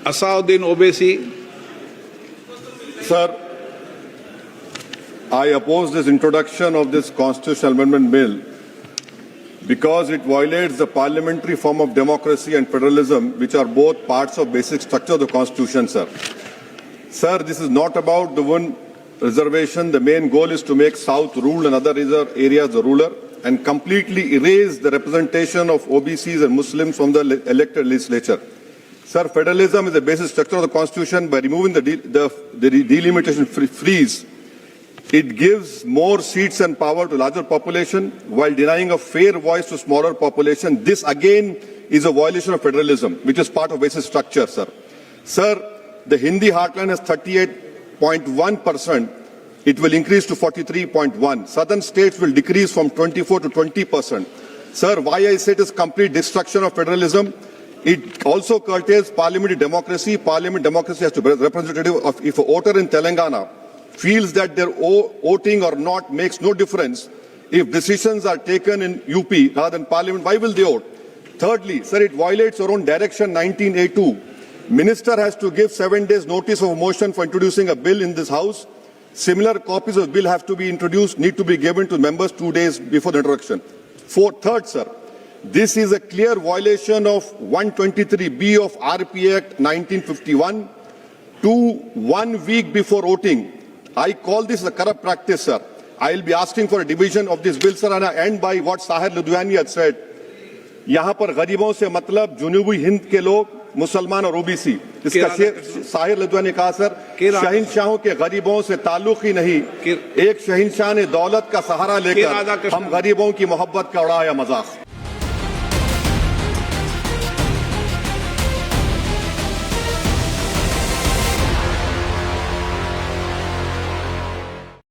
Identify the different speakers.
Speaker 1: Asauddin Obaisi.
Speaker 2: Sir, I oppose this introduction of this constitutional amendment bill because it violates the parliamentary form of democracy and federalism, which are both parts of basic structure of the Constitution, sir. Sir, this is not about the one reservation. The main goal is to make South rule and other areas the ruler and completely erase the representation of OBCs and Muslims from the elected legislature. Sir, federalism is the basic structure of the Constitution. By removing the delimitation freeze, it gives more seats and power to larger population while denying a fair voice to smaller population. This again is a violation of federalism, which is part of basic structure, sir. Sir, the Hindi heartland has 38.1%. It will increase to 43.1%. Southern states will decrease from 24 to 20%. Sir, why I say it is complete destruction of federalism? It also curtails parliamentary democracy. Parliament democracy has to be representative of, if a voter in Telangana feels that their voting or not makes no difference, if decisions are taken in UP rather than parliament, why will they vote? Thirdly, sir, it violates our own direction 19A2. Minister has to give 7 days notice of a motion for introducing a bill in this house. Similar copies of the bill have to be introduced, need to be given to members 2 days before the introduction. Third, sir, this is a clear violation of 123B of RP Act 1951 to 1 week before voting. I call this a corrupt practice, sir. I will be asking for a division of this bill, sir, and I end by what Sahir Ludhiani had said. यहाँ पर गरीबों से मतलब जुनूबी हिंद के लोग, मुसलमान और OBC. इसका साहिर लुधियानी ने कहा, सर, शहंशाहों के गरीबों से ताल्लुक ही नहीं, एक शहंशाह ने दौलत का सहारा लेकर हम गरीबों की मोहब्बत का उड़ाया मजाक.